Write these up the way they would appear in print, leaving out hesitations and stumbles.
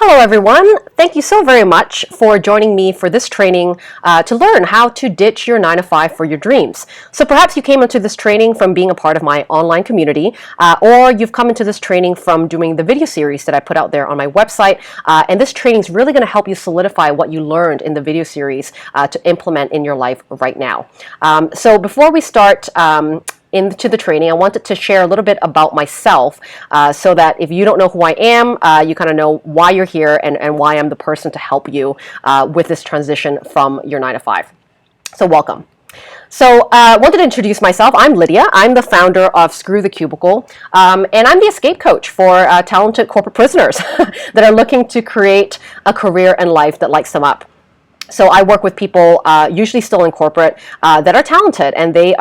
Hello everyone, thank you so very much for joining me for this training to learn how to ditch your 9 to 5 for your dreams. So perhaps you came into this training from being a part of my online community, or you've come into this training from doing the video series that I put out there on my website, and this training is really going to help you solidify what you learned in the video series to implement in your life right now. So before we start into the training, I wanted to share a little bit about myself so that if you don't know who I am, you kind of know why you're here and why I'm the person to help you with this transition from your 9 to 5. So welcome. So I wanted to introduce myself. I'm Lydia. I'm the founder of Screw the Cubicle, and I'm the escape coach for talented corporate prisoners that are looking to create a career and life that lights them up. So I work with people, usually still in corporate, that are talented, and they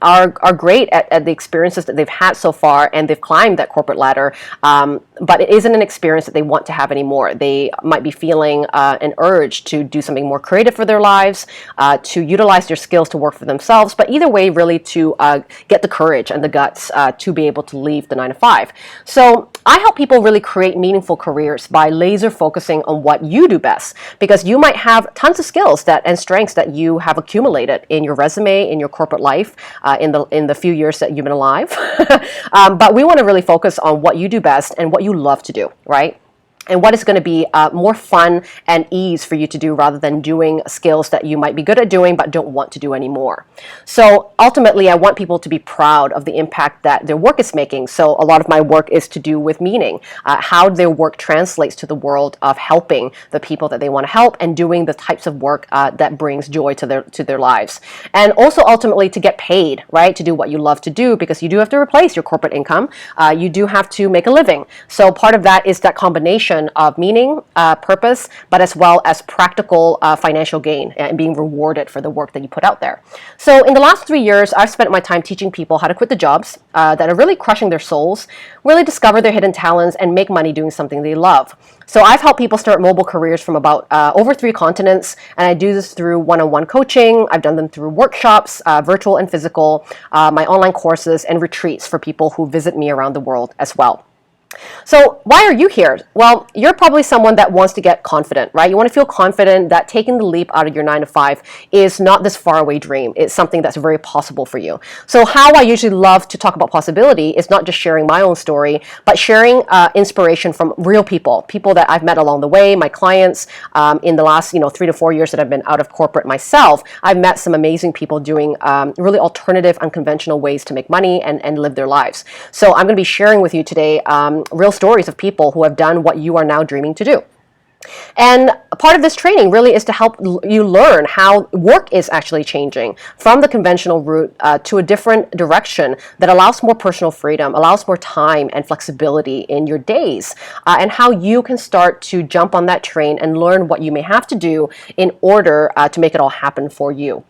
are great at the experiences that they've had so far, and they've climbed that corporate ladder, but it isn't an experience that they want to have anymore. They might be feeling an urge to do something more creative for their lives, to utilize their skills to work for themselves, but either way, really to get the courage and the guts to be able to leave the 9 to 5. So I help people really create meaningful careers by laser focusing on what you do best, because you might have tons of skills and strengths that you have accumulated in your resume, in your corporate life, in the few years that you've been alive. But we want to really focus on what you do best and what you love to do, right? And what is going to be more fun and ease for you to do rather than doing skills that you might be good at doing but don't want to do anymore. So ultimately, I want people to be proud of the impact that their work is making. So a lot of my work is to do with meaning, how their work translates to the world of helping the people that they want to help and doing the types of work that brings joy to their lives. And also ultimately to get paid, right, to do what you love to do, because you do have to replace your corporate income. You do have to make a living. So part of that is that combination of meaning, purpose, but as well as practical financial gain and being rewarded for the work that you put out there. So in the last 3 years, I've spent my time teaching people how to quit the jobs that are really crushing their souls, really discover their hidden talents, and make money doing something they love. So I've helped people start mobile careers from about over 3 continents, and I do this through one-on-one coaching. I've done them through workshops, virtual and physical, my online courses, and retreats for people who visit me around the world as well. So why are you here? Well, you're probably someone that wants to get confident, right? You want to feel confident that taking the leap out of your 9 to 5 is not this faraway dream. It's something that's very possible for you. So how I usually love to talk about possibility is not just sharing my own story, but sharing inspiration from real people that I've met along the way, my clients. In the last 3 to 4 years that I've been out of corporate myself, I've met some amazing people doing really alternative, unconventional ways to make money and live their lives. So I'm going to be sharing with you today real stories of people who have done what you are now dreaming to do. And part of this training really is to help you learn how work is actually changing from the conventional route to a different direction that allows more personal freedom, allows more time and flexibility in your days, and how you can start to jump on that train and learn what you may have to do in order to make it all happen for you.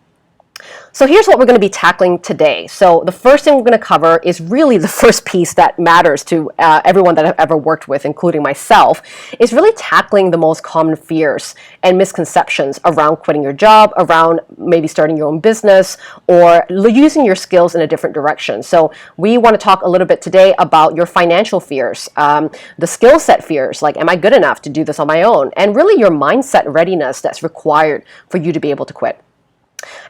So here's what we're going to be tackling today. So the first thing we're going to cover is really the first piece that matters to everyone that I've ever worked with, including myself, is really tackling the most common fears and misconceptions around quitting your job, around maybe starting your own business, or using your skills in a different direction. So we want to talk a little bit today about your financial fears, the skill set fears, like am I good enough to do this on my own, and really your mindset readiness that's required for you to be able to quit.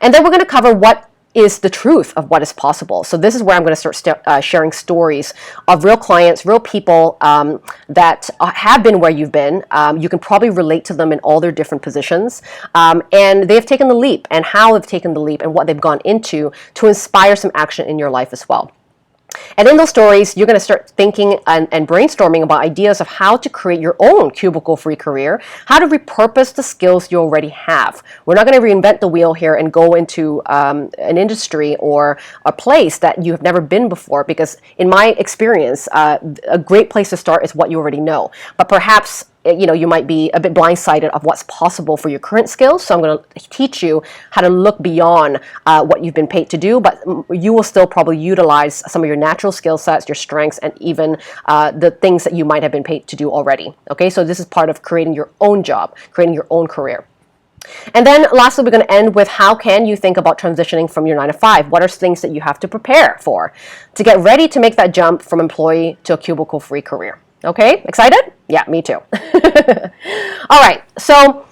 And then we're going to cover what is the truth of what is possible. So this is where I'm going to start sharing stories of real clients, real people that have been where you've been. You can probably relate to them in all their different positions. And they've taken the leap, and how they've taken the leap, and what they've gone into to inspire some action in your life as well. And in those stories, you're going to start thinking and brainstorming about ideas of how to create your own cubicle-free career, how to repurpose the skills you already have. We're not going to reinvent the wheel here and go into an industry or a place that you have never been before, because in my experience, a great place to start is what you already know. But perhaps you might be a bit blindsided of what's possible for your current skills. So I'm going to teach you how to look beyond what you've been paid to do, but you will still probably utilize some of your natural skill sets, your strengths, and even the things that you might have been paid to do already. Okay, so this is part of creating your own job, creating your own career. And then lastly, we're going to end with how can you think about transitioning from your 9 to 5? What are things that you have to prepare for to get ready to make that jump from employee to a cubicle-free career? Okay, excited? Yeah, me too. All right, so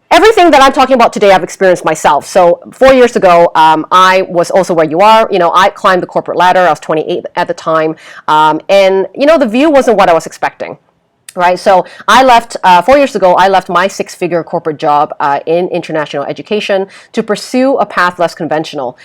everything that I'm talking about today, I've experienced myself. So 4 years ago, I was also where you are. I climbed the corporate ladder. I was 28 at the time, and the view wasn't what I was expecting. Right, so I left 4 years ago. I left my six-figure corporate job in international education to pursue a path less conventional,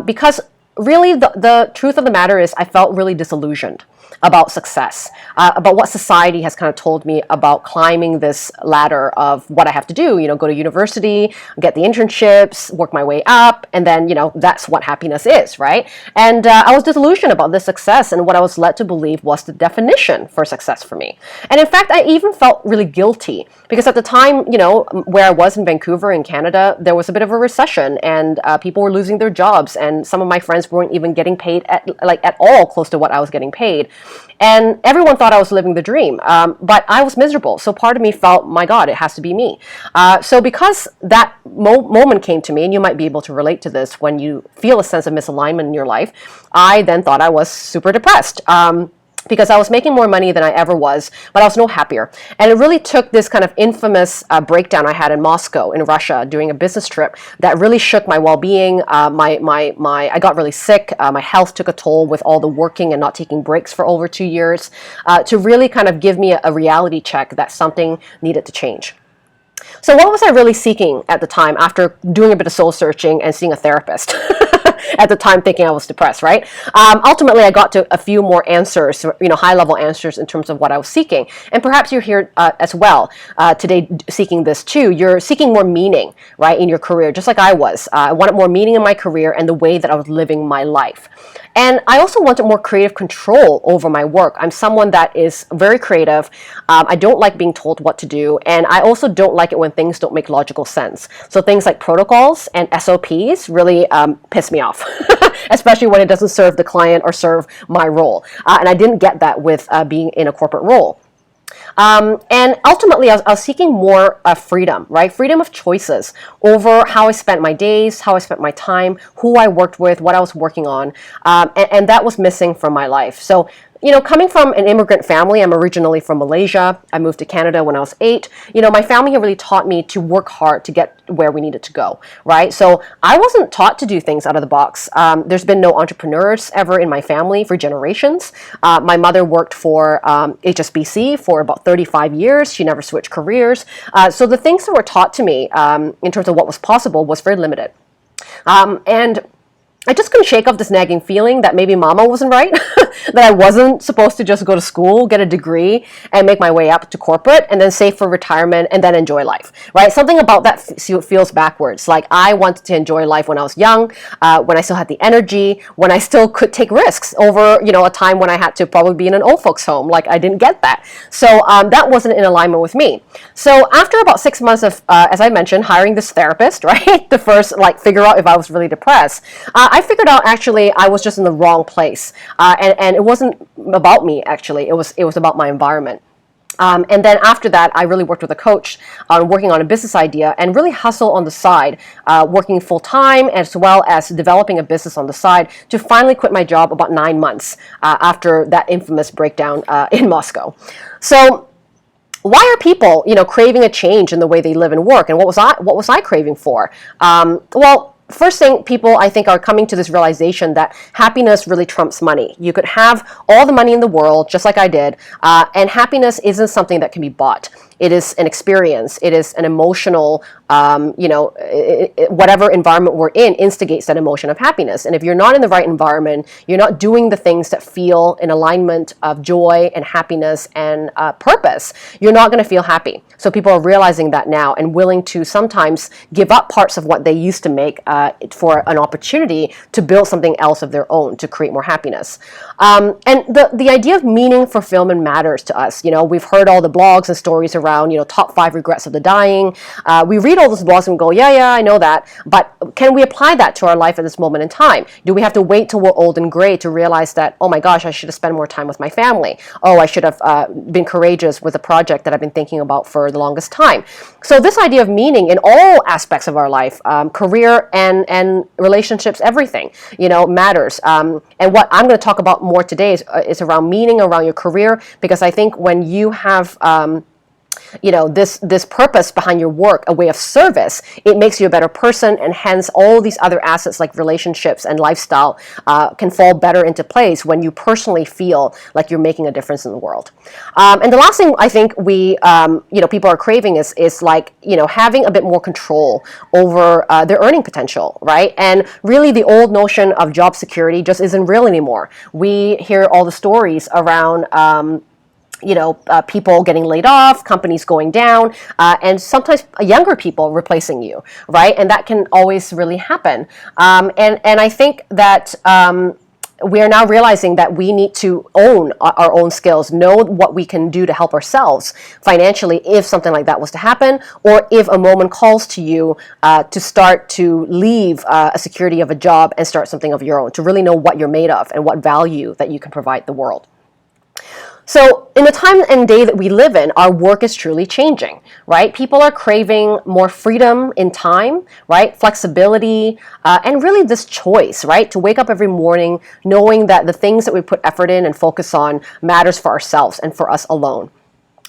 because really the truth of the matter is I felt really disillusioned about success, about what society has kind of told me about climbing this ladder of what I have to do, go to university, get the internships, work my way up, and then, that's what happiness is, right? And I was disillusioned about this success and what I was led to believe was the definition for success for me. And in fact, I even felt really guilty because at the time, where I was in Vancouver in Canada, there was a bit of a recession and people were losing their jobs and some of my friends weren't even getting paid at all close to what I was getting paid. And everyone thought I was living the dream, but I was miserable. So part of me felt, my God, it has to be me. So because that moment came to me, and you might be able to relate to this when you feel a sense of misalignment in your life, I then thought I was super depressed. Because I was making more money than I ever was, but I was no happier. And it really took this kind of infamous breakdown I had in Moscow, in Russia, during a business trip that really shook my well-being. I got really sick. My health took a toll with all the working and not taking breaks for over 2 years, to really kind of give me a reality check that something needed to change. So what was I really seeking at the time after doing a bit of soul searching and seeing a therapist? At the time thinking I was depressed, right? Ultimately, I got to a few more answers, high-level answers in terms of what I was seeking. And perhaps you're here as well today seeking this too. You're seeking more meaning, right, in your career, just like I was. I wanted more meaning in my career and the way that I was living my life. And I also wanted more creative control over my work. I'm someone that is very creative. I don't like being told what to do. And I also don't like it when things don't make logical sense. So things like protocols and SOPs really piss me off, especially when it doesn't serve the client or serve my role. And I didn't get that with being in a corporate role. And ultimately, I was seeking more freedom, right? Freedom of choices over how I spent my days, how I spent my time, who I worked with, what I was working on. And that was missing from my life. So, coming from an immigrant family, I'm originally from Malaysia. I moved to Canada when I was 8. My family really taught me to work hard to get where we needed to go, right? So I wasn't taught to do things out of the box. There's been no entrepreneurs ever in my family for generations. My mother worked for HSBC for about 35 years. She never switched careers. So the things that were taught to me in terms of what was possible was very limited. And I just couldn't shake off this nagging feeling that maybe mama wasn't right, that I wasn't supposed to just go to school, get a degree, and make my way up to corporate, and then save for retirement, and then enjoy life, right? Something about that feels backwards. Like I wanted to enjoy life when I was young, when I still had the energy, when I still could take risks over, a time when I had to probably be in an old folks home. Like I didn't get that. So that wasn't in alignment with me. So after about 6 months of, as I mentioned, hiring this therapist, right, to first figure out if I was really depressed, I figured out actually I was just in the wrong place, and it wasn't about me actually. It was about my environment. And then after that, I really worked with a coach on working on a business idea and really hustle on the side, working full time as well as developing a business on the side to finally quit my job about 9 months after that infamous breakdown in Moscow. So why are people, craving a change in the way they live and work? And what was I craving for? Well, first thing, people, I think, are coming to this realization that happiness really trumps money. You could have all the money in the world, just like I did, and happiness isn't something that can be bought. It is an experience. It is an emotional, whatever environment we're in instigates that emotion of happiness. And if you're not in the right environment, you're not doing the things that feel in alignment of joy and happiness and purpose, you're not going to feel happy. So people are realizing that now and willing to sometimes give up parts of what they used to make for an opportunity to build something else of their own to create more happiness. And the idea of meaning, fulfillment matters to us. We've heard all the blogs and stories around, top 5 regrets of the dying. We read all those blogs and go, yeah, I know that. But can we apply that to our life at this moment in time? Do we have to wait till we're old and gray to realize that, oh my gosh, I should have spent more time with my family? Oh, I should have been courageous with a project that I've been thinking about for the longest time. So this idea of meaning in all aspects of our life, career and relationships, everything, matters. And what I'm going to talk about more today is around meaning around your career, because I think when you have this purpose behind your work, a way of service, it makes you a better person, and hence all these other assets like relationships and lifestyle can fall better into place when you personally feel like you're making a difference in the world. And the last thing I think people are craving is like, having a bit more control over their earning potential, right? And really the old notion of job security just isn't real anymore. We hear all the stories around people getting laid off, companies going down, and sometimes younger people replacing you, right? And that can always really happen. And I think that we are now realizing that we need to own our own skills, know what we can do to help ourselves financially if something like that was to happen, or if a moment calls to you to start to leave a security of a job and start something of your own, to really know what you're made of and what value that you can provide the world. So in the time and day that we live in, our work is truly changing, right? People are craving more freedom in time, right? Flexibility, and really this choice, right? To wake up every morning knowing that the things that we put effort in and focus on matters for ourselves and for us alone.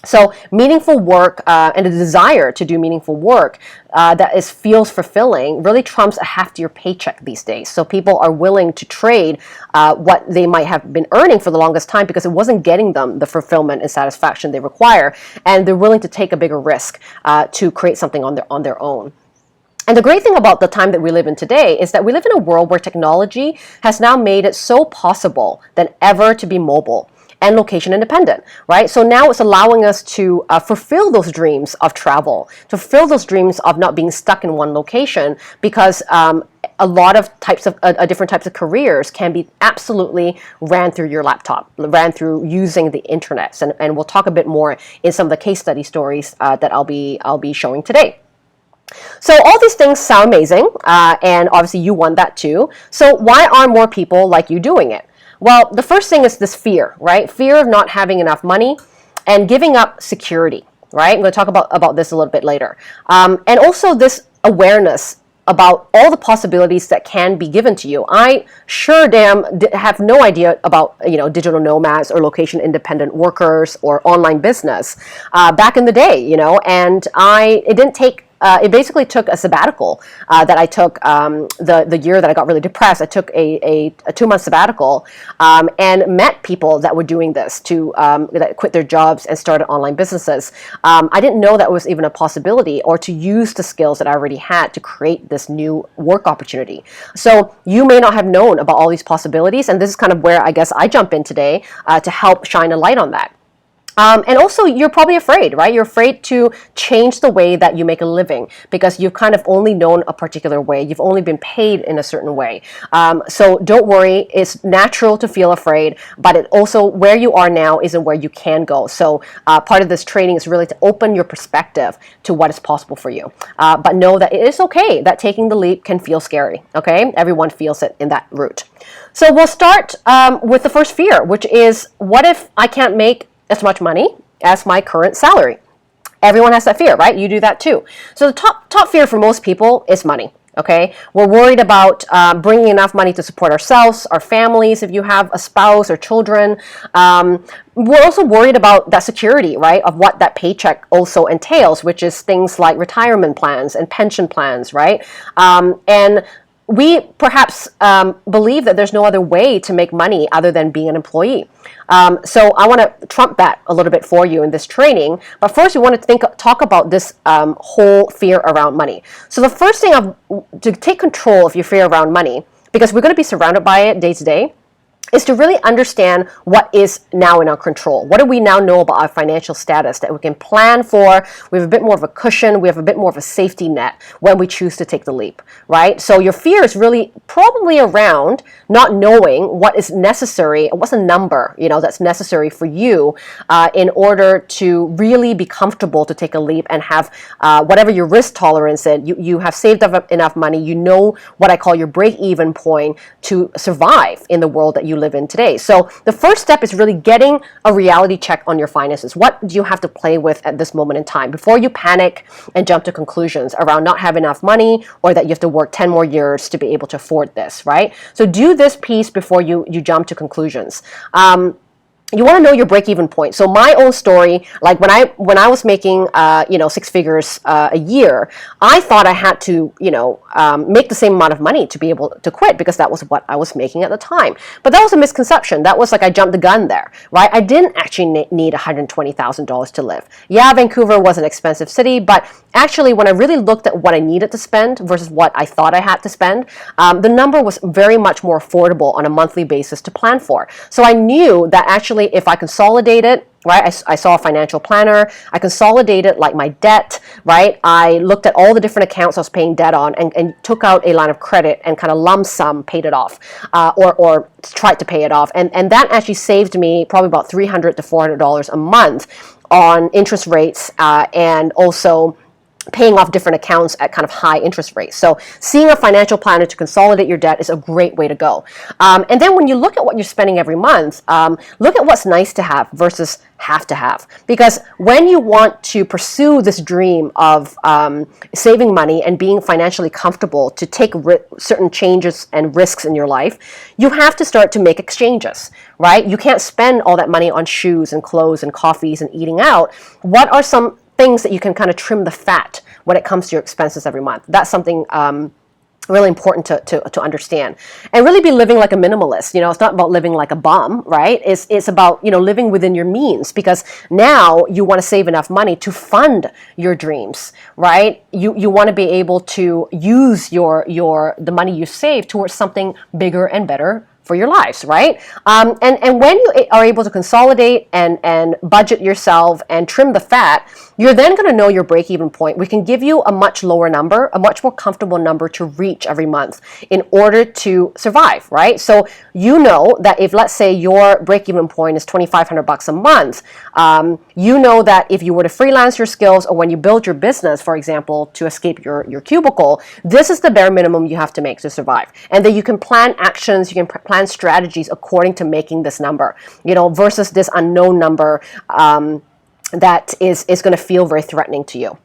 So meaningful work and a desire to do meaningful work that feels fulfilling really trumps a heftier paycheck these days. So people are willing to trade what they might have been earning for the longest time because it wasn't getting them the fulfillment and satisfaction they require, and they're willing to take a bigger risk to create something on their own. And the great thing about the time that we live in today is that we live in a world where technology has now made it so possible than ever to be mobile and location independent, right? So now it's allowing us to fulfill those dreams of travel, to fulfill those dreams of not being stuck in one location, because a lot of different types of careers can be absolutely ran through your laptop, ran through using the internet. And we'll talk a bit more in some of the case study stories that I'll be showing today. So all these things sound amazing, and obviously you want that too. So why aren't more people like you doing it? Well, the first thing is this fear, right? Fear of not having enough money and giving up security, right? I'm going to talk about this a little bit later. And also this awareness about all the possibilities that can be given to you. I sure damn have no idea about digital nomads or location independent workers or online business back in the day, and it didn't take. It basically took a sabbatical that I took the year that I got really depressed. I took a 2-month sabbatical and met people that were doing this that quit their jobs and started online businesses. I didn't know that was even a possibility, or to use the skills that I already had to create this new work opportunity. So you may not have known about all these possibilities, and this is kind of where I guess I jump in today to help shine a light on that. And also, you're probably afraid, right? You're afraid to change the way that you make a living because you've kind of only known a particular way. You've only been paid in a certain way. So don't worry. It's natural to feel afraid, but it also, where you are now isn't where you can go. So part of this training is really to open your perspective to what is possible for you. But know that it is okay that taking the leap can feel scary, okay? Everyone feels it in that route. So we'll start with the first fear, which is, what if I can't make as much money as my current salary? Everyone has that fear, right? You do that too. So the top fear for most people is money. Okay, we're worried about bringing enough money to support ourselves, our families, if you have a spouse or children. We're also worried about that security, right, of what that paycheck also entails, which is things like retirement plans and pension plans, right? And we perhaps believe that there's no other way to make money other than being an employee. So I want to trump that a little bit for you in this training. But first, we want to talk about this whole fear around money. So the first thing to take control of your fear around money, because we're going to be surrounded by it day to day, is to really understand what is now in our control. What do we now know about our financial status that we can plan for? We have a bit more of a cushion. We have a bit more of a safety net when we choose to take the leap, right? So your fear is really probably around not knowing what is necessary, what's a number, that's necessary for you in order to really be comfortable to take a leap and have whatever your risk tolerance is. You have saved up enough money. You know what I call your break-even point to survive in the world that you you live in today. So the first step is really getting a reality check on your finances. What do you have to play with at this moment in time before you panic and jump to conclusions around not having enough money or that you have to work 10 more years to be able to afford this, right? So do this piece before you jump to conclusions. You want to know your break-even point. So my own story, like when I was making six figures a year, I thought I had to make the same amount of money to be able to quit because that was what I was making at the time. But that was a misconception. That was like I jumped the gun there, right? I didn't actually need $120,000 to live. Yeah, Vancouver was an expensive city, but actually when I really looked at what I needed to spend versus what I thought I had to spend, the number was very much more affordable on a monthly basis to plan for. So I knew that actually if I consolidated, right, I saw a financial planner, I consolidated like my debt, right, I looked at all the different accounts I was paying debt on and took out a line of credit and kind of lump sum paid it off, or tried to pay it off, and that actually saved me probably about $300 to $400 a month on interest rates, and also paying off different accounts at kind of high interest rates. So seeing a financial planner to consolidate your debt is a great way to go. And then when you look at what you're spending every month, look at what's nice to have versus have to have. Because when you want to pursue this dream of saving money and being financially comfortable to take certain changes and risks in your life, you have to start to make exchanges, right? You can't spend all that money on shoes and clothes and coffees and eating out. What are some things that you can kind of trim the fat when it comes to your expenses every month? That's something really important to understand, and really be living like a minimalist. It's not about living like a bum, right? It's about living within your means, because now you want to save enough money to fund your dreams, right? You want to be able to use the money you save towards something bigger and better for your lives, right? And when you are able to consolidate and budget yourself and trim the fat, you're then going to know your break-even point. We can give you a much lower number, a much more comfortable number to reach every month in order to survive, right? So you know that if, let's say, your break-even point is $2,500 a month, you know that if you were to freelance your skills, or when you build your business, for example, to escape your cubicle, this is the bare minimum you have to make to survive. And then you can plan actions, you can plan strategies according to making this number, versus this unknown number that is going to feel very threatening to you.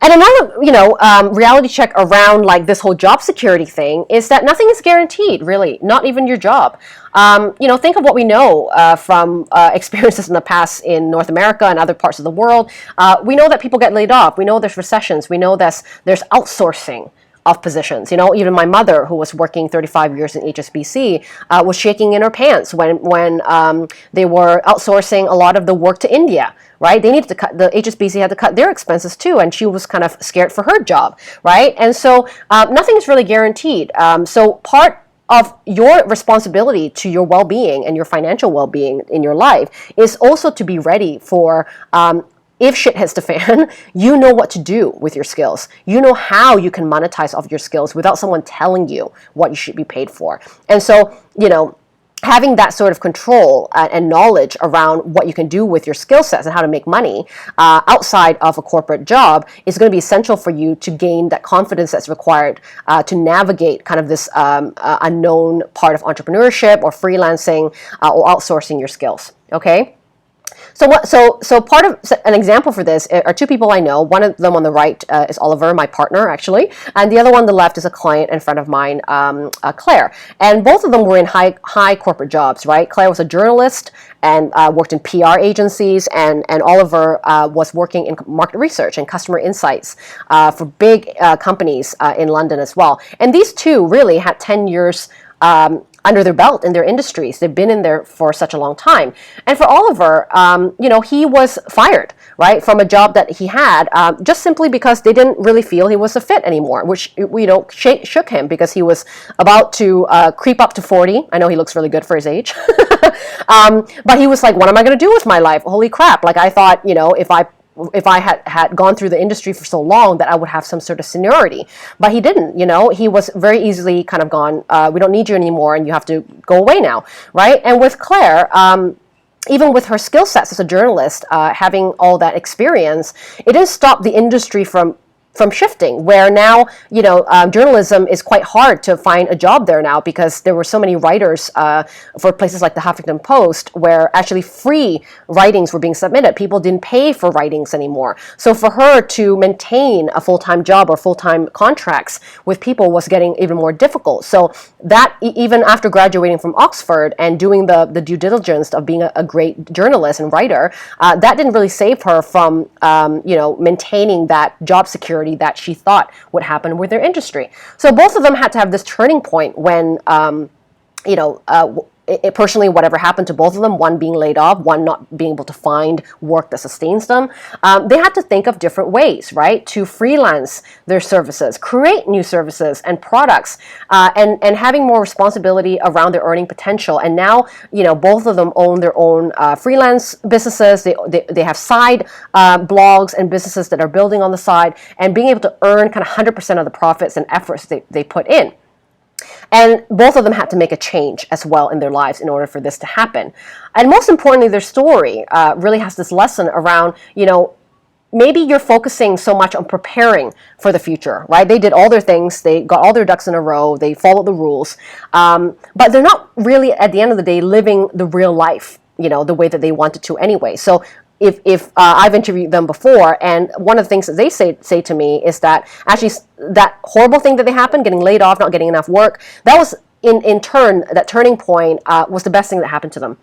And another, reality check around like this whole job security thing is that nothing is guaranteed, really, not even your job. Think of what we know from experiences in the past in North America and other parts of the world. We know that people get laid off. We know there's recessions. We know there's outsourcing of positions. Even my mother, who was working 35 years in HSBC, was shaking in her pants when they were outsourcing a lot of the work to India, right? They needed to cut, the HSBC had to cut their expenses too, and she was kind of scared for her job, right? And so nothing is really guaranteed. So part of your responsibility to your well-being and your financial well-being in your life is also to be ready for if shit hits the fan, you know what to do with your skills. You know how you can monetize off your skills without someone telling you what you should be paid for. And so, having that sort of control and knowledge around what you can do with your skill sets and how to make money outside of a corporate job is going to be essential for you to gain that confidence that's required to navigate kind of this unknown part of entrepreneurship or freelancing or outsourcing your skills. Okay? So part of an example for this are two people I know. One of them on the right is Oliver, my partner, actually, and the other one on the left is a client and friend of mine, Claire. And both of them were in high corporate jobs, right? Claire was a journalist and worked in PR agencies, and Oliver was working in market research and customer insights for big companies in London as well. And these two really had 10 years under their belt in their industries. They've been in there for such a long time. And for Oliver, he was fired, right, from a job that he had just simply because they didn't really feel he was a fit anymore, which, shook him because he was about to creep up to 40. I know he looks really good for his age. But he was like, what am I going to do with my life? Holy crap. Like, I thought, if I had gone through the industry for so long that I would have some sort of seniority. But he didn't, he was very easily kind of gone, we don't need you anymore and you have to go away now, right? And with Claire, even with her skill sets as a journalist, having all that experience, it didn't stop the industry from from shifting, where now, journalism is quite hard to find a job there now, because there were so many writers for places like the Huffington Post, where actually free writings were being submitted. People didn't pay for writings anymore. So for her to maintain a full-time job or full-time contracts with people was getting even more difficult. So that, even after graduating from Oxford and doing the due diligence of being a great journalist and writer, that didn't really save her from maintaining that job security that she thought would happen with their industry. So both of them had to have this turning point when, personally, whatever happened to both of them, one being laid off, one not being able to find work that sustains them, they had to think of different ways, right, to freelance their services, create new services and products, and having more responsibility around their earning potential. And now, both of them own their own freelance businesses. They have side blogs and businesses that are building on the side, and being able to earn kind of 100% of the profits and efforts they put in. And both of them had to make a change as well in their lives in order for this to happen. And most importantly, their story really has this lesson around, maybe you're focusing so much on preparing for the future, right? They did all their things, they got all their ducks in a row, they followed the rules, but they're not really, at the end of the day, living the real life, the way that they wanted to anyway. So if I've interviewed them before, and one of the things that they say to me is that actually that horrible thing that they happened, getting laid off, not getting enough work, that was in turn, that turning point was the best thing that happened to them.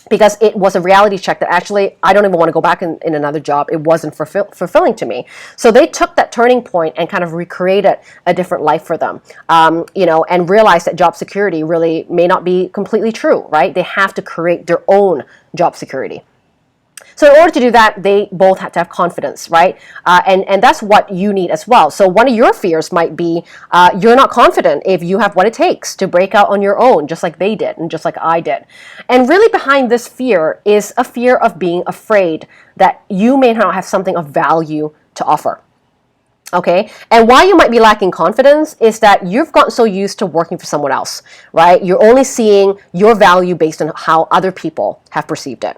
Because it was a reality check that actually, I don't even want to go back in another job. It wasn't fulfilling to me. So they took that turning point and kind of recreated a different life for them, and realized that job security really may not be completely true, right? They have to create their own job security. So in order to do that, they both had to have confidence, right? And that's what you need as well. So one of your fears might be you're not confident if you have what it takes to break out on your own, just like they did and just like I did. And really behind this fear is a fear of being afraid that you may not have something of value to offer. Okay, and why you might be lacking confidence is that you've gotten so used to working for someone else, right? You're only seeing your value based on how other people have perceived it.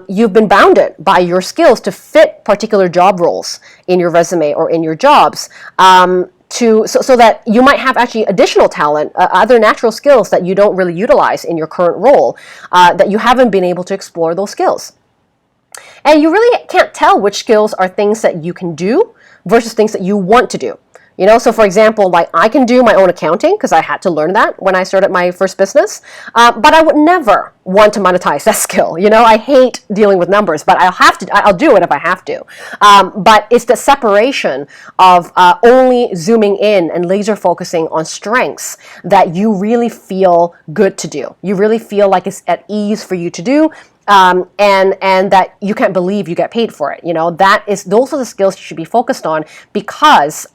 You've been bounded by your skills to fit particular job roles in your resume or in your jobs, so that you might have actually additional talent, other natural skills that you don't really utilize in your current role, that you haven't been able to explore those skills. And you really can't tell which skills are things that you can do versus things that you want to do. So for example, like I can do my own accounting because I had to learn that when I started my first business, but I would never want to monetize that skill. I hate dealing with numbers, but I'll do it if I have to. But it's the separation of only zooming in and laser focusing on strengths that you really feel good to do. You really feel like it's at ease for you to do. And that you can't believe you get paid for it. Those are the skills you should be focused on, because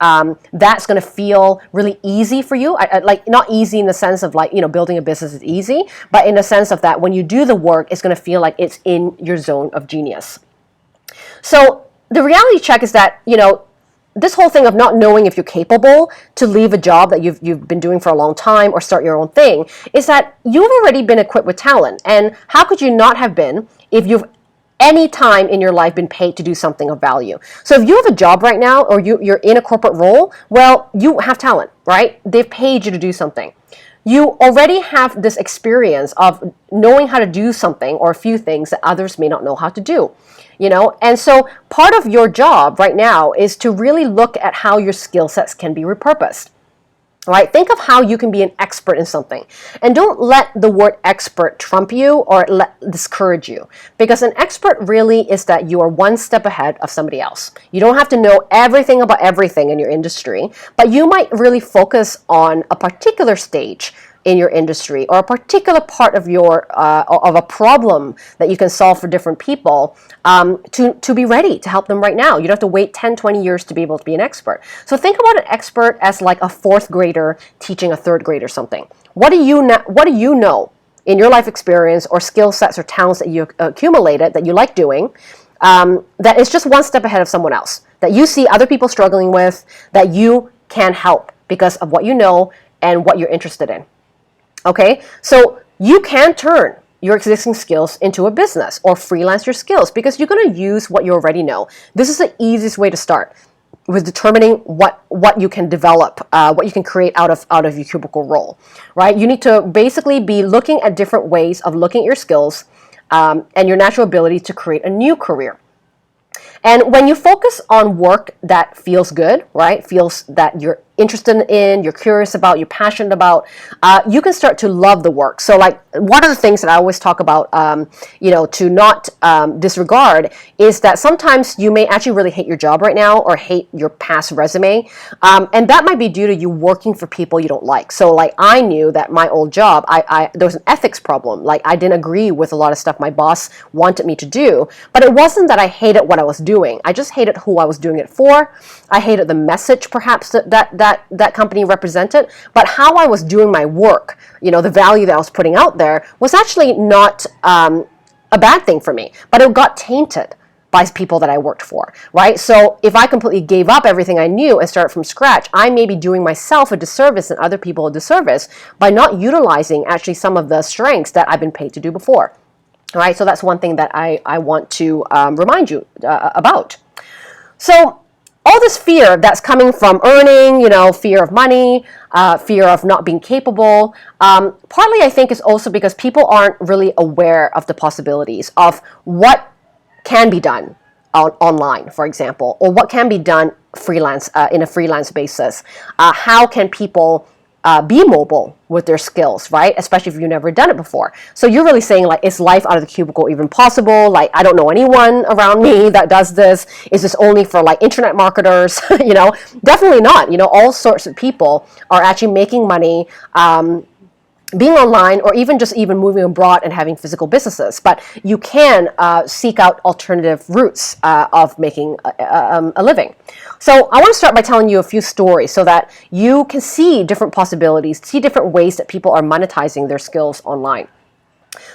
that's going to feel really easy for you. Like not easy in the sense of building a business is easy, but in the sense of that when you do the work, it's going to feel like it's in your zone of genius. So the reality check is that, this whole thing of not knowing if you're capable to leave a job that you've been doing for a long time or start your own thing is that you've already been equipped with talent. And how could you not have been if you've any time in your life been paid to do something of value? So if you have a job right now or you're in a corporate role, well, you have talent, right? They've paid you to do something. You already have this experience of knowing how to do something or a few things that others may not know how to do. And so part of your job right now is to really look at how your skill sets can be repurposed. Right? Think of how you can be an expert in something. And don't let the word expert trump you or discourage you. Because an expert really is that you are one step ahead of somebody else. You don't have to know everything about everything in your industry, but you might really focus on a particular stage in your industry or a particular part of your of a problem that you can solve for different people, to be ready to help them right now. You don't have to wait 10, 20 years to be able to be an expert. So think about an expert as like a fourth grader teaching a third grader something. What do you know in your life experience or skill sets or talents that you accumulated that you like doing, that is just one step ahead of someone else, that you see other people struggling with, that you can help because of what you know and what you're interested in? Okay, so you can turn your existing skills into a business or freelance your skills because you're going to use what you already know. This is the easiest way to start. with determining what you can develop, what you can create out of your cubicle role, right? You need to basically be looking at different ways of looking at your skills and your natural ability to create a new career. And when you focus on work that feels good, right, feels that you're interested in, you're curious about, you're passionate about, you can start to love the work. So like one of the things that I always talk about, to not disregard is that sometimes you may actually really hate your job right now or hate your past resume. And that might be due to you working for people you don't like. So like I knew that my old job, there was an ethics problem. Like I didn't agree with a lot of stuff my boss wanted me to do, but it wasn't that I hated what I was doing. I just hated who I was doing it for. I hated the message perhaps that company represented, but how I was doing my work, the value that I was putting out there was actually not a bad thing for me, but it got tainted by people that I worked for, right? So if I completely gave up everything I knew and started from scratch, I may be doing myself a disservice and other people a disservice by not utilizing actually some of the strengths that I've been paid to do before. All right, so that's one thing that I want to remind you about. So all this fear that's coming from earning, fear of money, fear of not being capable, partly I think is also because people aren't really aware of the possibilities of what can be done online, for example, or what can be done freelance in a freelance basis. How can people be mobile with their skills, right? Especially if you've never done it before. So you're really saying like, is life out of the cubicle even possible? Like, I don't know anyone around me that does this. Is this only for like internet marketers? Definitely not. All sorts of people are actually making money, being online, or even moving abroad and having physical businesses. But you can seek out alternative routes of making a living. So I want to start by telling you a few stories so that you can see different possibilities, see different ways that people are monetizing their skills online.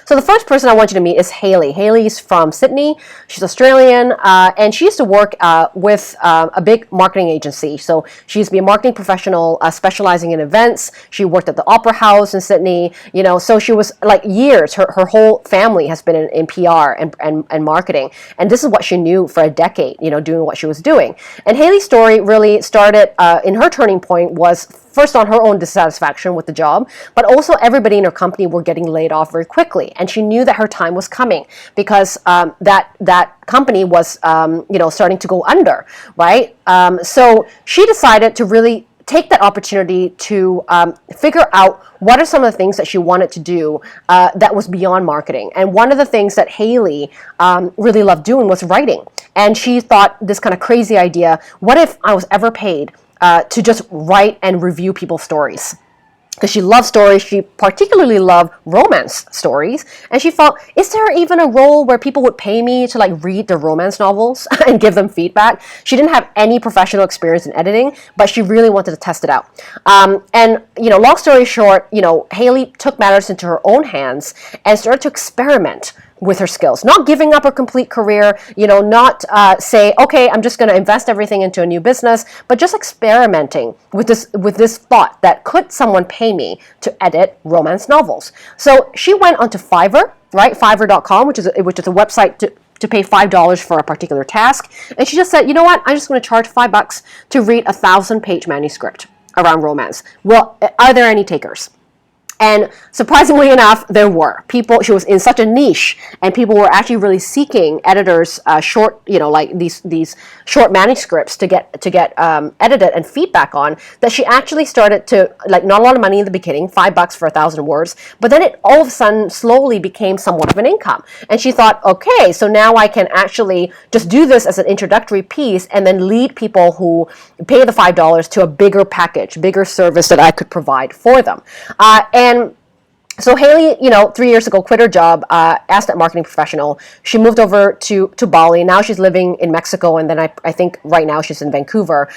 So the first person I want you to meet is Hayley. Hayley's from Sydney. She's Australian, and she used to work with a big marketing agency. So she used to be a marketing professional specializing in events. She worked at the Opera House in Sydney. So she was like years. Her whole family has been in PR and marketing, and this is what she knew for a decade. Doing what she was doing. And Hayley's story really started in her turning point was first on her own dissatisfaction with the job, but also everybody in her company were getting laid off very quickly. And she knew that her time was coming because that company was, starting to go under, right? So she decided to really take that opportunity to figure out what are some of the things that she wanted to do that was beyond marketing. And one of the things that Hayley really loved doing was writing. And she thought this kind of crazy idea, what if I was ever paid to just write and review people's stories? Because she loved stories, she particularly loved romance stories, and she thought, is there even a role where people would pay me to like read the romance novels and give them feedback? She didn't have any professional experience in editing, but she really wanted to test it out. And long story short, Hayley took matters into her own hands and started to experiment with her skills, not giving up her complete career, not say, okay, I'm just going to invest everything into a new business, but just experimenting with this thought that could someone pay me to edit romance novels. So she went onto Fiverr, right? Fiverr.com, which is a website to pay $5 for a particular task. And she just said, you know what? I'm just going to charge $5 to read a 1,000-page manuscript around romance. Well, are there any takers? And surprisingly enough, there were people. She was in such a niche, and people were actually really seeking editors, short, like these short manuscripts to get edited and feedback on. That she actually started to not a lot of money in the beginning, $5 for 1,000 words, but then it all of a sudden slowly became somewhat of an income. And she thought, okay, so now I can actually just do this as an introductory piece, and then lead people who pay the $5 to a bigger package, bigger service that I could provide for them. And so Hayley, 3 years ago, quit her job as that marketing professional. She moved over to Bali. Now she's living in Mexico, and then I think right now she's in Vancouver,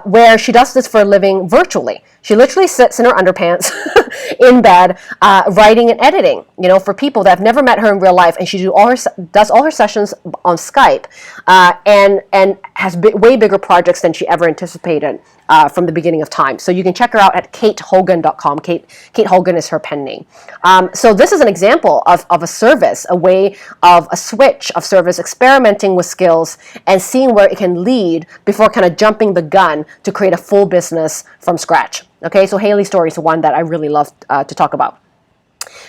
where she does this for a living virtually. She literally sits in her underpants in bed, writing and editing, for people that have never met her in real life. And she does all her sessions on Skype, and has way bigger projects than she ever anticipated from the beginning of time. So you can check her out at katehogan.com. Kate Hogan is her pen name. So this is an example of a service, a way of a switch of service, experimenting with skills and seeing where it can lead before kind of jumping the gun to create a full business from scratch. Okay, so Haley's story is one that I really love to talk about.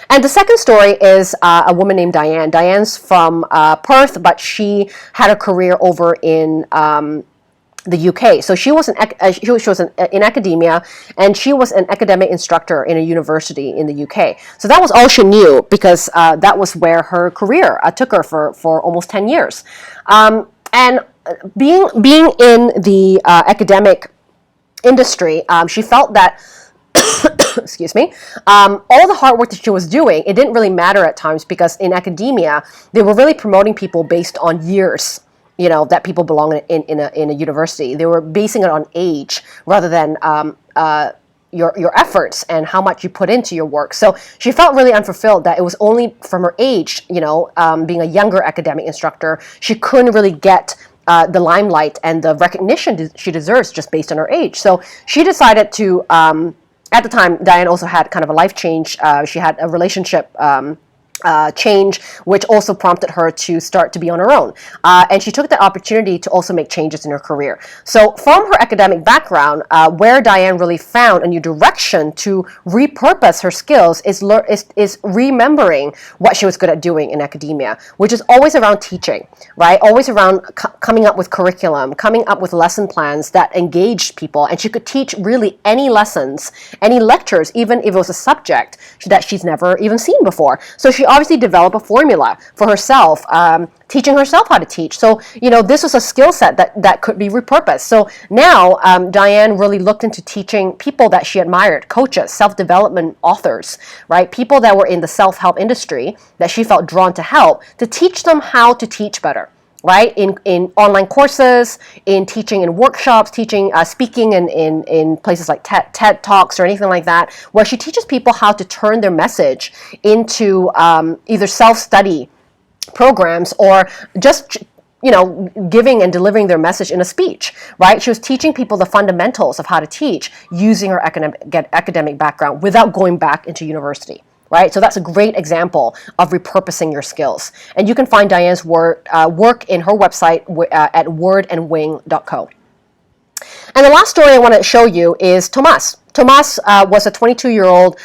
And the second story is a woman named Diane. Diane's from Perth, but she had a career over in the UK. So she was in academia, and she was an academic instructor in a university in the UK. So that was all she knew, because that was where her career took her for almost 10 years. And being in the academic industry, she felt that excuse me, all the hard work that she was doing, it didn't really matter at times, because in academia, they were really promoting people based on years, that people belong in a university. They were basing it on age rather than your efforts and how much you put into your work. So she felt really unfulfilled that it was only from her age, being a younger academic instructor, she couldn't really get the limelight and the recognition she deserves just based on her age. So she decided to, at the time, Diane also had kind of a life change. She had a relationship change, which also prompted her to start to be on her own. And she took the opportunity to also make changes in her career. So from her academic background, where Diane really found a new direction to repurpose her skills is remembering what she was good at doing in academia, which is always around teaching, right? Always around coming up with curriculum, coming up with lesson plans that engaged people. And she could teach really any lessons, any lectures, even if it was a subject that she's never even seen before. So she obviously developed a formula for herself, teaching herself how to teach. So, this was a skill set that could be repurposed. So now Diane really looked into teaching people that she admired, coaches, self-development authors, right? People that were in the self-help industry that she felt drawn to help, to teach them how to teach better. Right, in online courses, in teaching in workshops, speaking in places like TED Talks or anything like that, where she teaches people how to turn their message into either self-study programs or just giving and delivering their message in a speech, right? She was teaching people the fundamentals of how to teach using her academic background without going back into university. Right, so that's a great example of repurposing your skills. And you can find Diane's work in her website at wordandwing.co. And the last story I want to show you is Tomas. Tomas was a 22-year-old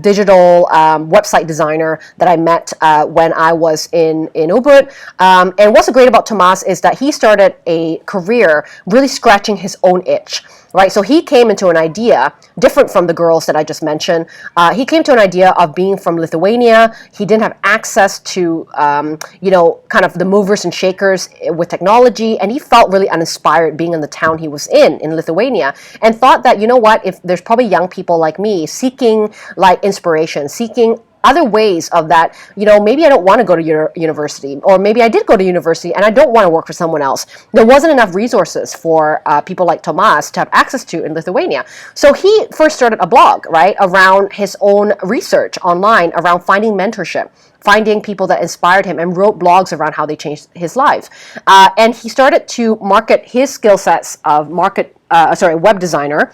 digital website designer that I met when I was in Ubud. And what's great about Tomas is that he started a career really scratching his own itch. Right, so he came into an idea different from the girls that I just mentioned. He came to an idea of being from Lithuania. He didn't have access to, kind of the movers and shakers with technology, and he felt really uninspired being in the town he was in Lithuania, and thought that, if there's probably young people like me seeking like inspiration, seeking other ways of that, maybe I don't want to go to university, or maybe I did go to university and I don't want to work for someone else. There wasn't enough resources for people like Tomas to have access to in Lithuania. So he first started a blog, right, around his own research online, around finding mentorship, finding people that inspired him, and wrote blogs around how they changed his life. And he started to market his skill sets of web designer,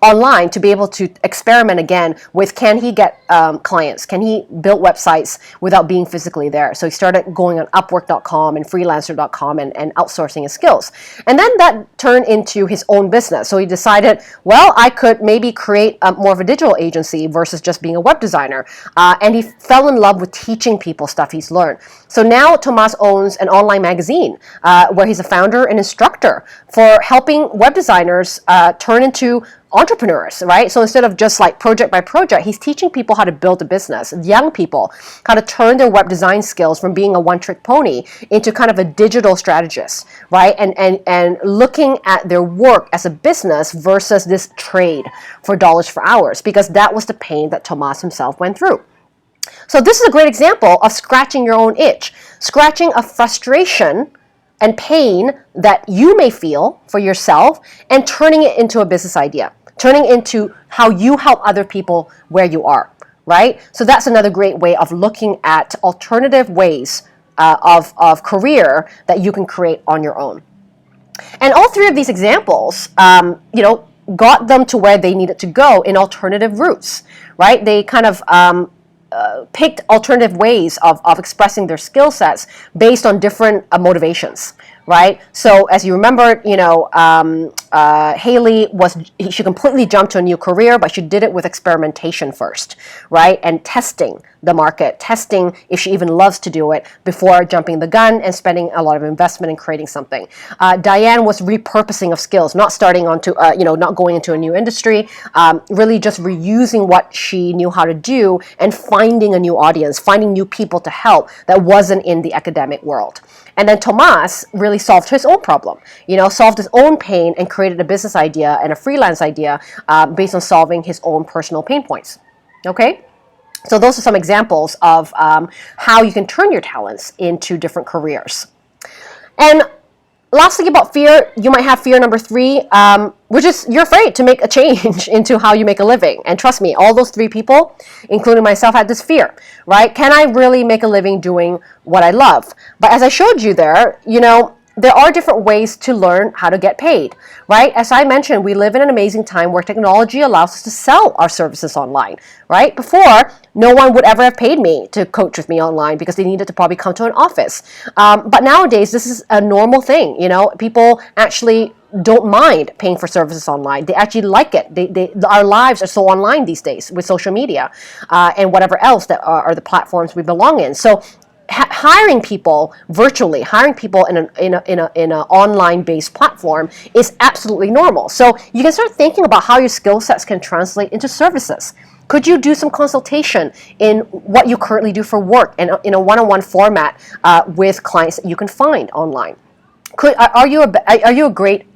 online, to be able to experiment again with, can he get clients? Can he build websites without being physically there? So he started going on Upwork.com and Freelancer.com and outsourcing his skills. And then that turned into his own business. So he decided, well, I could maybe create more of a digital agency versus just being a web designer. And he fell in love with teaching people stuff he's learned. So now Tomas owns an online magazine where he's a founder and instructor for helping web designers turn into entrepreneurs, right? So instead of just like project by project, he's teaching people how to build a business, young people how to turn their web design skills from being a one-trick pony into kind of a digital strategist, right? And looking at their work as a business versus this trade for dollars for hours, because that was the pain that Tomas himself went through. So this is a great example of scratching your own itch, scratching a frustration and pain that you may feel for yourself and turning it into a business idea, turning into how you help other people where you are, right? So that's another great way of looking at alternative ways of career that you can create on your own. And all three of these examples, got them to where they needed to go in alternative routes, right? They kind of picked alternative ways of expressing their skill sets based on different motivations, right? So as you remember, Haley she completely jumped to a new career, but she did it with experimentation first, right? And testing the market, testing if she even loves to do it before jumping the gun and spending a lot of investment in creating something. Diane was repurposing of skills, not starting onto, not going into a new industry, really just reusing what she knew how to do and finding a new audience, finding new people to help that wasn't in the academic world. And then Tomas really solved his own problem, solved his own pain and created a business idea and a freelance idea based on solving his own personal pain points. Okay? So those are some examples of how you can turn your talents into different careers. And lastly, about fear, you might have fear number 3, which is you're afraid to make a change into how you make a living. And trust me, all those 3 people, including myself, had this fear, right? Can I really make a living doing what I love? But as I showed you there, there are different ways to learn how to get paid, right? As I mentioned, we live in an amazing time where technology allows us to sell our services online, right? Before, no one would ever have paid me to coach with me online because they needed to probably come to an office. But nowadays, this is a normal thing, People actually don't mind paying for services online. They actually like it. Our lives are so online these days with social media and whatever else that are the platforms we belong in. So hiring people virtually, hiring people in an online based platform is absolutely normal. So you can start thinking about how your skill sets can translate into services. Could you do some consultation in what you currently do for work and in a one-on-one format with clients that you can find online? Are you a great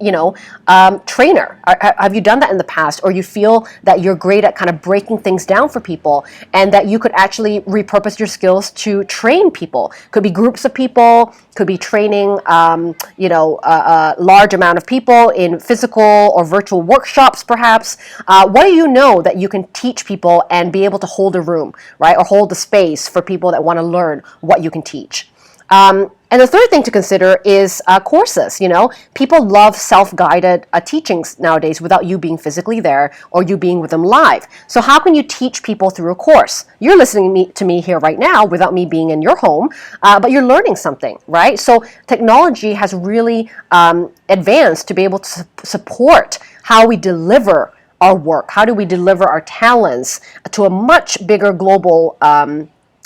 trainer? Have you done that in the past, or you feel that you're great at kind of breaking things down for people, and that you could actually repurpose your skills to train people? Could be groups of people, could be training a large amount of people in physical or virtual workshops, perhaps. What do you know that you can teach people and be able to hold a room, right, or hold the space for people that want to learn what you can teach? And the third thing to consider is courses. People love self-guided teachings nowadays without you being physically there or you being with them live. So how can you teach people through a course? You're listening to me here right now without me being in your home, but you're learning something, right? So technology has really advanced to be able to support how we deliver our work. How do we deliver our talents to a much bigger global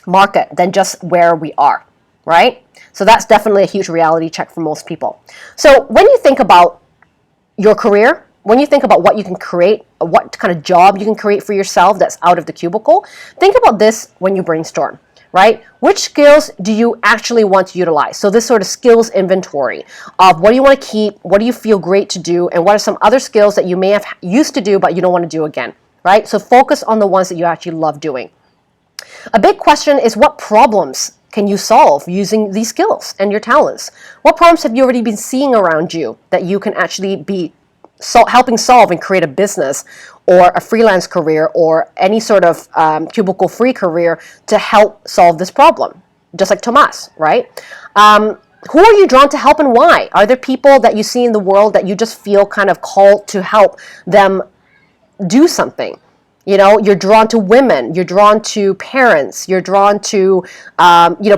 market than just where we are, right? So that's definitely a huge reality check for most people. So when you think about your career, when you think about what you can create, what kind of job you can create for yourself that's out of the cubicle, think about this when you brainstorm, right? Which skills do you actually want to utilize? So this sort of skills inventory of what do you want to keep, what do you feel great to do, and what are some other skills that you may have used to do but you don't want to do again, right? So focus on the ones that you actually love doing. A big question is, what problems can you solve using these skills and your talents? What problems have you already been seeing around you that you can actually be helping solve and create a business or a freelance career or any sort of cubicle-free career to help solve this problem? Just like Tomas, right? Who are you drawn to help and why? Are there people that you see in the world that you just feel kind of called to help them do something? You're drawn to women, you're drawn to parents, you're drawn to,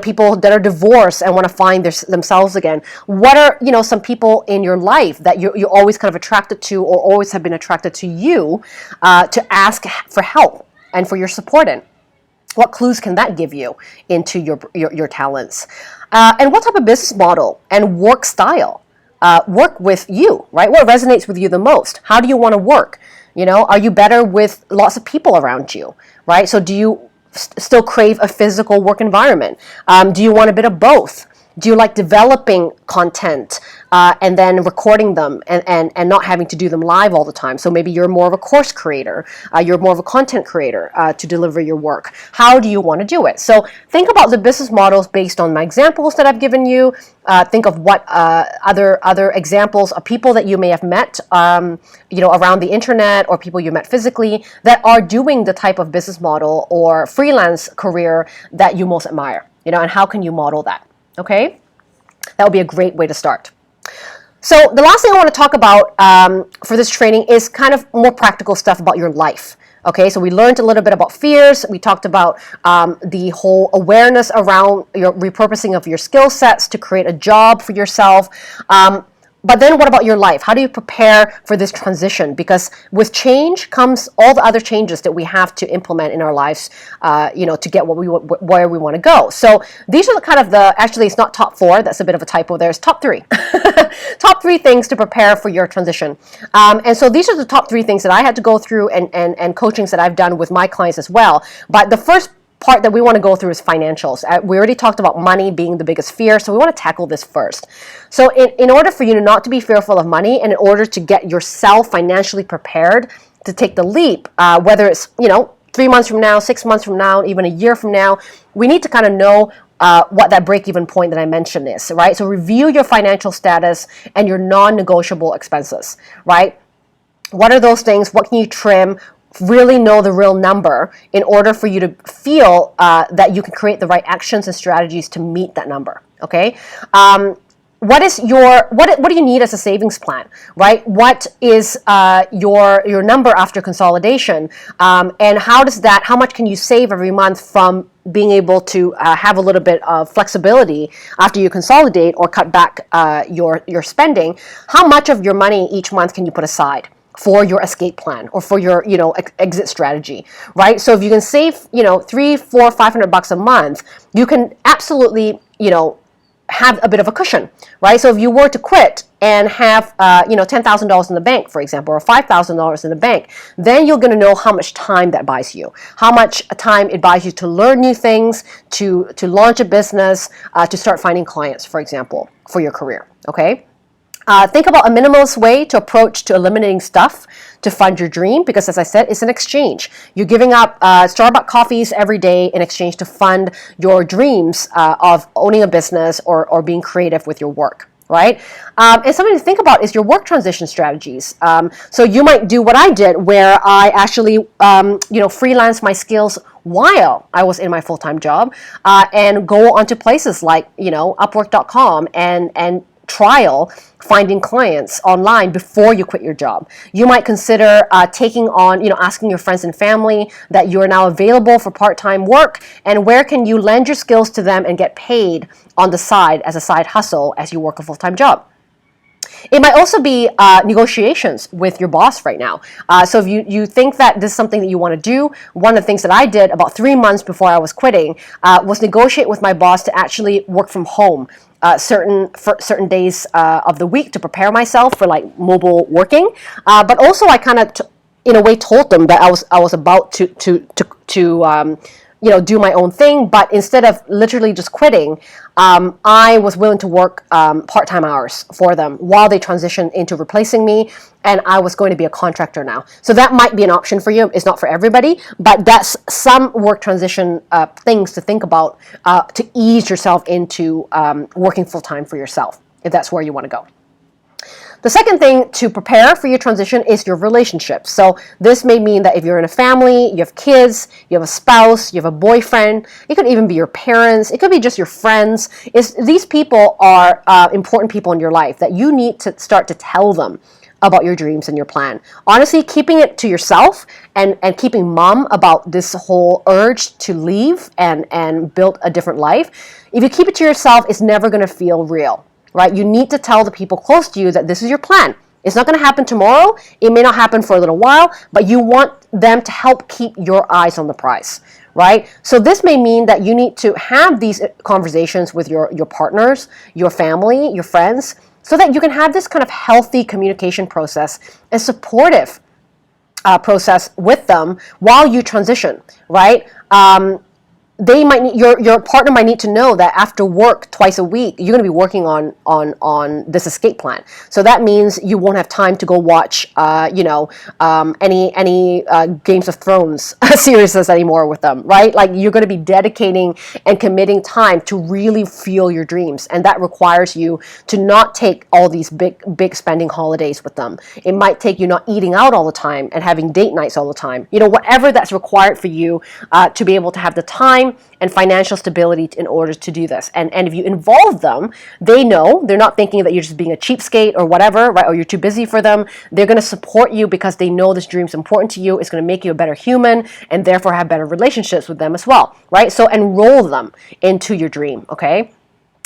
people that are divorced and want to find themselves again. What are, some people in your life that you're always kind of attracted to or always have been attracted to you to ask for help and for your support in? What clues can that give you into your talents? And what type of business model and work style work with you, right? What resonates with you the most? How do you want to work? Are you better with lots of people around you, right? So do you still crave a physical work environment? Do you want a bit of both? Do you like developing content and then recording them and not having to do them live all the time? So maybe you're more of a course creator, you're more of a content creator to deliver your work. How do you want to do it? So think about the business models based on my examples that I've given you. Think of what other examples of people that you may have met, around the internet, or people you met physically that are doing the type of business model or freelance career that you most admire. And how can you model that? Okay, that would be a great way to start. So the last thing I want to talk about for this training is kind of more practical stuff about your life. Okay, so we learned a little bit about fears. We talked about the whole awareness around your repurposing of your skill sets to create a job for yourself. But then what about your life? How do you prepare for this transition? Because with change comes all the other changes that we have to implement in our lives, to get where we want to go. So these are actually it's not top 4, that's a bit of a typo there, it's top 3. Top 3 things to prepare for your transition. And so these are the top 3 things that I had to go through and coachings that I've done with my clients as well. But the first part that we want to go through is financials. We already talked about money being the biggest fear, so we want to tackle this first. So in order for you not to be fearful of money, and in order to get yourself financially prepared to take the leap, whether it's 3 months from now, 6 months from now, even a year from now, we need to kind of know what that break-even point that I mentioned is, right? So review your financial status and your non-negotiable expenses, right? What are those things? What can you trim? Really know the real number in order for you to feel that you can create the right actions and strategies to meet that number. Okay. What do you need as a savings plan, right? What is your number after consolidation, and how much can you save every month from being able to have a little bit of flexibility after you consolidate or cut back your spending? How much of your money each month can you put aside for your escape plan or for your exit strategy, right? So if you can save $300, $400, $500 a month, you can absolutely have a bit of a cushion, right? So if you were to quit and have $10,000 in the bank, for example, or $5,000 in the bank, then you're going to know how much time that buys you, how much time it buys you to learn new things, to launch a business, to start finding clients, for example, for your career. Okay. Think about a minimalist way to approach to eliminating stuff to fund your dream, because as I said, it's an exchange. You're giving up Starbucks coffees every day in exchange to fund your dreams of owning a business or being creative with your work, right? And something to think about is your work transition strategies. So you might do what I did, where I actually freelance my skills while I was in my full-time job, and go onto places like Upwork.com and trial finding clients online before you quit your job. You might consider taking on, asking your friends and family that you are now available for part-time work, and where can you lend your skills to them and get paid on the side as a side hustle as you work a full-time job. It might also be negotiations with your boss right now. So if you think that this is something that you want to do, one of the things that I did about 3 months before I was quitting was negotiate with my boss to actually work from home certain days of the week to prepare myself for like mobile working. But also I kind of in a way told them that I was about to do my own thing, but instead of literally just quitting, I was willing to work part-time hours for them while they transitioned into replacing me, and I was going to be a contractor now. So that might be an option for you. It's not for everybody, but that's some work transition things to think about to ease yourself into working full-time for yourself, if that's where you want to go. The second thing to prepare for your transition is your relationships. So this may mean that if you're in a family, you have kids, you have a spouse, you have a boyfriend, it could even be your parents, it could be just your friends. These people are important people in your life that you need to start to tell them about your dreams and your plan. Honestly, keeping it to yourself and keeping mum about this whole urge to leave and build a different life, if you keep it to yourself, it's never going to feel real. Right? You need to tell the people close to you that this is your plan. It's not going to happen tomorrow. It may not happen for a little while, but you want them to help keep your eyes on the prize, right? So this may mean that you need to have these conversations with your partners, your family, your friends, so that you can have this kind of healthy communication process and supportive process with them while you transition, right? your partner might need to know that after work twice a week, you're going to be working on this escape plan. So that means you won't have time to go watch, any Games of Thrones series anymore with them, right? Like, you're going to be dedicating and committing time to really feel your dreams, and that requires you to not take all these big spending holidays with them. It might take you not eating out all the time and having date nights all the time. Whatever that's required for you to be able to have the time and financial stability in order to do this. And if you involve them, they know, they're not thinking that you're just being a cheapskate or whatever, right? Or you're too busy for them. They're going to support you because they know this dream's important to you. It's going to make you a better human and therefore have better relationships with them as well, right? So enroll them into your dream, okay?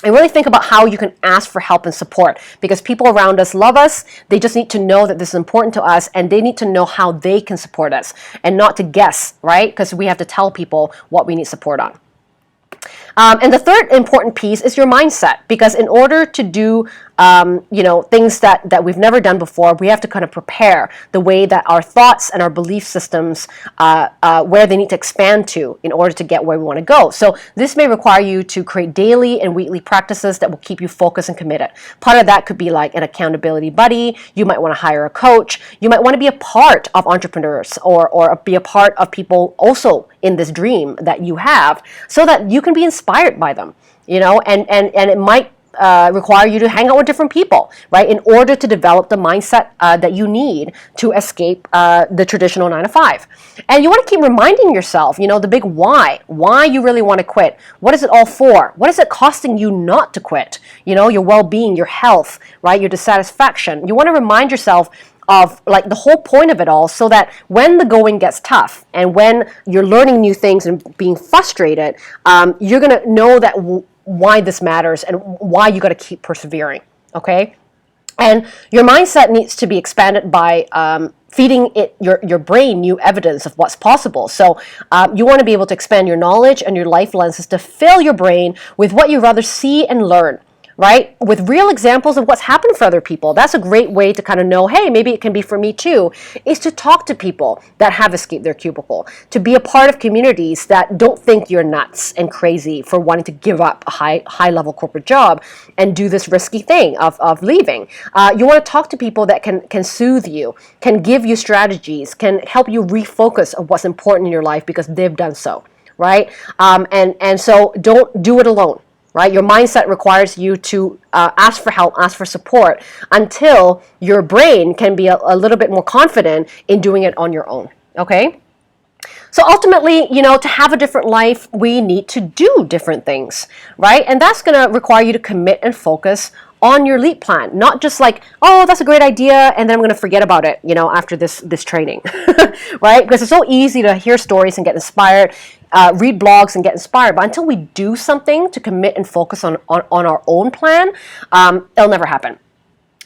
And really think about how you can ask for help and support, because people around us love us. They just need to know that this is important to us, and they need to know how they can support us and not to guess, right? Because we have to tell people what we need support on. And the third important piece is your mindset, because in order to do things that we've never done before, we have to kind of prepare the way that our thoughts and our belief systems, where they need to expand to in order to get where we want to go. So this may require you to create daily and weekly practices that will keep you focused and committed. Part of that could be like an accountability buddy. You might want to hire a coach. You might want to be a part of entrepreneurs or be a part of people also in this dream that you have, so that you can be inspired by them, and it might require you to hang out with different people, right, in order to develop the mindset that you need to escape the traditional 9 to 5. And you want to keep reminding yourself, the big why you really want to quit. What is it all for? What is it costing you not to quit? Your well-being, your health, right, your dissatisfaction. You want to remind yourself of like the whole point of it all, so that when the going gets tough and when you're learning new things and being frustrated, you're going to know that why this matters and why you got to keep persevering, okay? And your mindset needs to be expanded by feeding your brain new evidence of what's possible. So you want to be able to expand your knowledge and your life lenses to fill your brain with what you rather see and learn, right? With real examples of what's happened for other people. That's a great way to kind of know, hey, maybe it can be for me too, is to talk to people that have escaped their cubicle, to be a part of communities that don't think you're nuts and crazy for wanting to give up a high level corporate job and do this risky thing of leaving. You want to talk to people that can soothe you, can give you strategies, can help you refocus on what's important in your life because they've done so, right? And so don't do it alone. Right? Your mindset requires you to ask for help, ask for support until your brain can be a little bit more confident in doing it on your own. Okay? So ultimately, to have a different life, we need to do different things, right? And that's going to require you to commit and focus on your LEAP plan, not just like, oh, that's a great idea, and then I'm going to forget about it, after this training, right? Because it's so easy to hear stories and get inspired, read blogs and get inspired, but until we do something to commit and focus on our own plan, it'll never happen.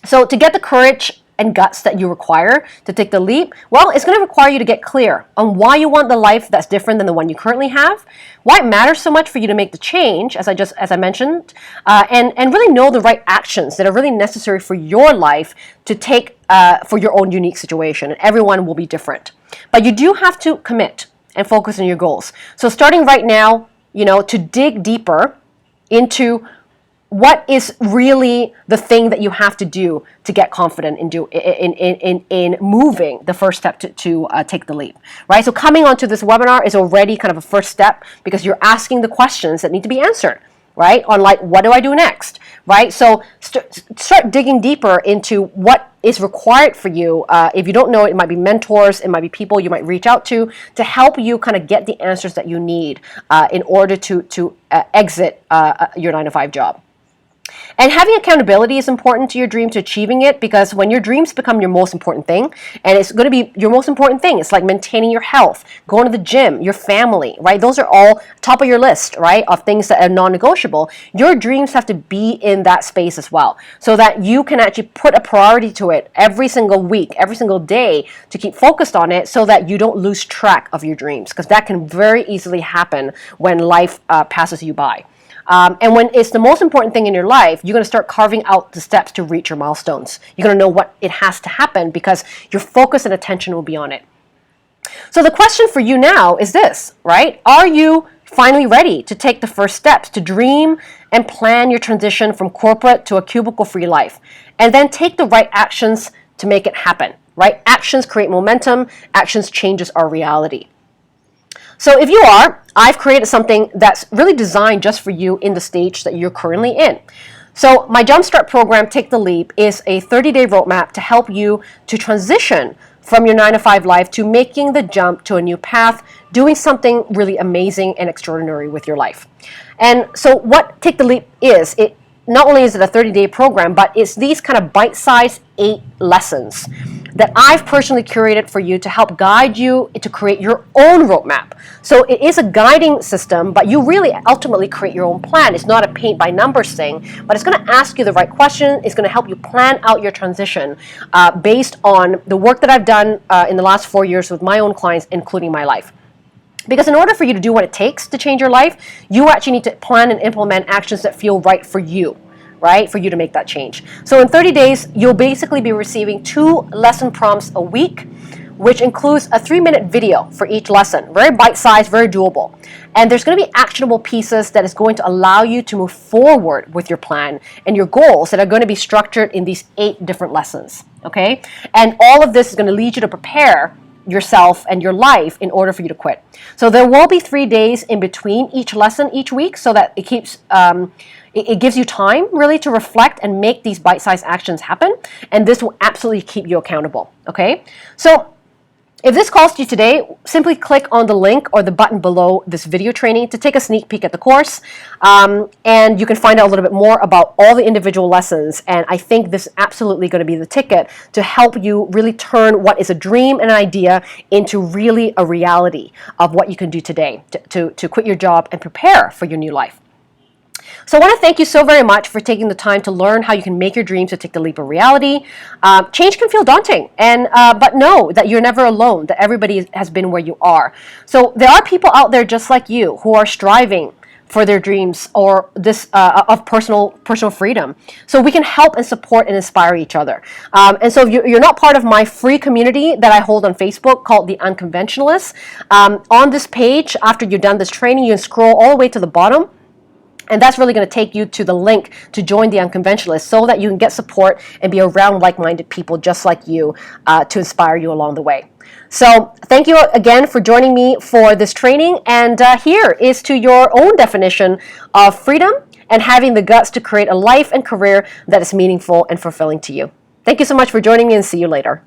So to get the courage and guts that you require to take the leap, well, it's going to require you to get clear on why you want the life that's different than the one you currently have, why it matters so much for you to make the change, as I mentioned, and really know the right actions that are really necessary for your life to take for your own unique situation. And everyone will be different, but you do have to commit and focus on your goals. So starting right now, to dig deeper into what is really the thing that you have to do to get confident in moving the first step to take the leap, right? So coming onto this webinar is already kind of a first step, because you're asking the questions that need to be answered, right? On like, what do I do next, right? So start digging deeper into what is required for you. If you don't know, it might be mentors, it might be people you might reach out to help you kind of get the answers that you need in order to exit your 9 to 5 job. And having accountability is important to your dream, to achieving it, because when your dreams become your most important thing, and it's going to be your most important thing, it's like maintaining your health, going to the gym, your family, right? Those are all top of your list, right, of things that are non-negotiable. Your dreams have to be in that space as well, so that you can actually put a priority to it every single week, every single day, to keep focused on it, so that you don't lose track of your dreams, because that can very easily happen when life passes you by. And when it's the most important thing in your life, you're going to start carving out the steps to reach your milestones. You're going to know what it has to happen, because your focus and attention will be on it. So the question for you now is this, right? Are you finally ready to take the first steps to dream and plan your transition from corporate to a cubicle-free life. And then take the right actions to make it happen, right? Actions create momentum. Actions changes our reality. So if you are, I've created something that's really designed just for you in the stage that you're currently in. So my Jumpstart program, Take the Leap, is a 30-day roadmap to help you to transition from your 9-to-5 life to making the jump to a new path, doing something really amazing and extraordinary with your life. And so what Take the Leap is, it not only is it a 30-day program, but it's these kind of bite-sized 8 lessons that I've personally curated for you to help guide you to create your own roadmap. So it is a guiding system, but you really ultimately create your own plan. It's not a paint by numbers thing, but it's going to ask you the right question. It's going to help you plan out your transition based on the work that I've done in the last 4 years with my own clients, including my life. Because in order for you to do what it takes to change your life, you actually need to plan and implement actions that feel right for you, right? For you to make that change. So in 30 days, you'll basically be receiving 2 lesson prompts a week, which includes a 3-minute video for each lesson. Very bite-sized, very doable. And there's going to be actionable pieces that is going to allow you to move forward with your plan and your goals that are going to be structured in these 8 different lessons, okay? And all of this is going to lead you to prepare yourself and your life in order for you to quit. So there will be 3 days in between each lesson each week so that it keeps it gives you time really to reflect and make these bite-sized actions happen, and this will absolutely keep you accountable, okay? So if this calls to you today, simply click on the link or the button below this video training to take a sneak peek at the course, and you can find out a little bit more about all the individual lessons. And I think this is absolutely going to be the ticket to help you really turn what is a dream and an idea into really a reality of what you can do today to quit your job and prepare for your new life. So I want to thank you so very much for taking the time to learn how you can make your dreams to take the leap of reality. Change can feel daunting, but know that you're never alone, that everybody has been where you are. So there are people out there just like you who are striving for their dreams or this of personal freedom. So we can help and support and inspire each other. And so if you're not part of my free community that I hold on Facebook called The Unconventionalists, on this page, after you've done this training, you can scroll all the way to the bottom. And that's really going to take you to the link to join the Unconventionalists so that you can get support and be around like-minded people just like you to inspire you along the way. So thank you again for joining me for this training. And here is to your own definition of freedom and having the guts to create a life and career that is meaningful and fulfilling to you. Thank you so much for joining me, and see you later.